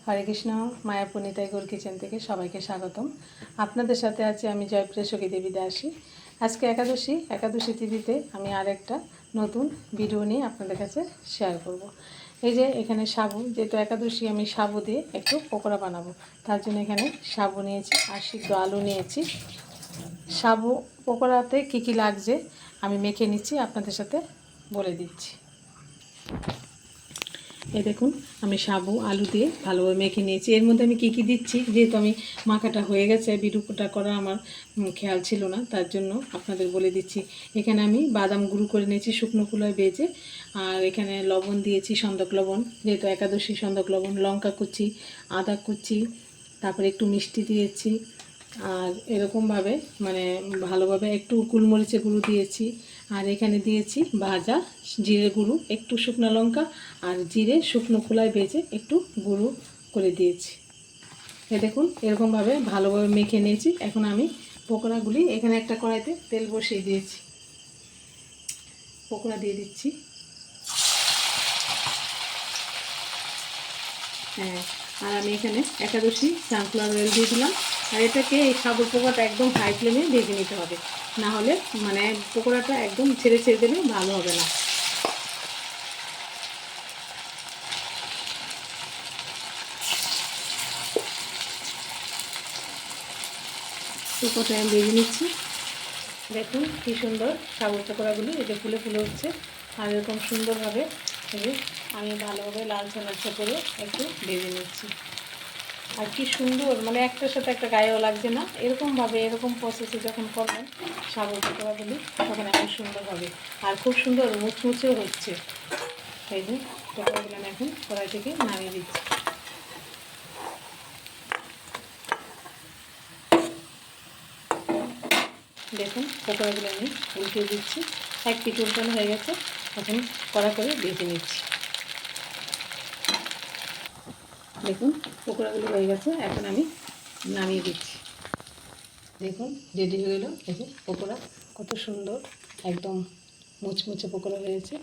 হরে Krishna. Mayapur Nitai Gour kitchen থেকে সবাইকে স্বাগতম। আপনাদের সাথে আছি আমি জয়প্রিয়া সখী দেবী দাসী। আজকে একাদশী তিথিতে আমি আরেকটা নতুন ভিডিও নিয়ে আপনাদের কাছে শেয়ার করব। এই যে এখানে সাবু, যেহেতু একাদশী আমি সাবু দিয়ে একটু পকোড়া বানাবো, তার জন্য এখানে সাবু নিয়েছি আর সিদ্ধ আলু নিয়েছি। সাবু পকোড়াতে কী কী লাগছে আমি মেখে নিচ্ছি, আপনাদের সাথে বলে দিচ্ছি। এই দেখুন, আমি সাবু আলু দিয়ে ভালোভাবে মেখে নিয়েছি। এর মধ্যে আমি কী কী দিচ্ছি, যেহেতু আমি মাখাটা হয়ে গেছে, ভিডিওটা করা আমার খেয়াল ছিল না, তার জন্য আপনাদের বলে দিচ্ছি। এখানে আমি বাদাম গুঁড়ো করে নিয়েছি শুকনো খোলায় ভেজে, আর এখানে লবণ দিয়েছি, সন্দক লবণ, যেহেতু একাদশী সন্দক লবণ, লঙ্কা কুচি, আদা কুচি, তারপরে একটু মিষ্টি দিয়েছি, আর এরকমভাবে মানে ভালোভাবে একটু গোলমরিচের গুঁড়ো দিয়েছি, আর এখানে দিয়েছি ভাজা জিরে গুঁড়ো, একটু শুকনো লঙ্কা আর জিরে শুকনো খোলায় ভেজে একটু গুঁড়ো করে দিয়েছি। এই দেখুন, এরকমভাবে ভালোভাবে মেখে নিয়েছি। এখন আমি পকোড়াগুলি এখানে একটা কড়াইতে তেল বসিয়ে দিয়েছি, পকোড়া দিয়ে দিচ্ছি। হ্যাঁ, আর আমি এখানে একাদশী সানফ্লাওয়ার অয়েল দিয়ে দিলাম। আর এটাকে এই সাবুর পকোড়াটা একদম হাই ফ্লেমে ভেজে নিতে হবে, না হলে মানে পকোড়াটা একদম ছেড়ে ছেড়ে দিলে ভালো হবে না। পকোড়াটা আমি ভেজে নিচ্ছি। দেখুন কী সুন্দর সাবুর পকোড়াগুলি এই যে ফুলে ফুলে উঠছে, আর এরকম সুন্দরভাবে আমি ভালোভাবে লালচা লালচা করে একটু ভেজে নিচ্ছি। আর কি সুন্দর, মানে একটার সাথে একটা গায়েও লাগছে না। এরকমভাবে এরকম প্রসেসে যখন করবেন সাবুর পকোড়াগুলি, তখন এত সুন্দর হবে আর খুব সুন্দর মুচমুচেও হচ্ছে। এই যে পকোড়াগুলো আমি এখন কড়াই থেকে নামিয়ে দিচ্ছি। দেখুন পকোড়াগুলো আমি উল্টে দিচ্ছি, এক পিঠ উল্টানো হয়ে গেছে, এখন কড়া করে ভেজে নিচ্ছি। দেখুন পকোড়াগুলো হয়ে গেছে, এখন আমি নামিয়ে দিচ্ছি। দেখুন রেডি হয়ে গেল। এই যে পকোড়া কত সুন্দর, একদম মুচমুচে পকোড়া হয়েছে।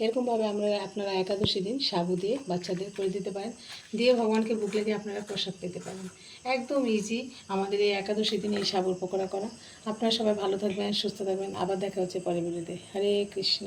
এরকমভাবে আপনারা একাদশী দিন সাবু দিয়ে বাচ্চাদের করে দিতে পারেন, দিয়ে ভগবানকে ভোগ লাগিয়ে আপনারা প্রসাদ পেতে পারেন। একদম ইজি আমাদের এই একাদশী দিন এই সাবুর পকোড়া করা। আপনারা সবাই ভালো থাকবেন, সুস্থ থাকবেন। আবার দেখা হচ্ছে পরের ভিডিওতে। হরে কৃষ্ণ।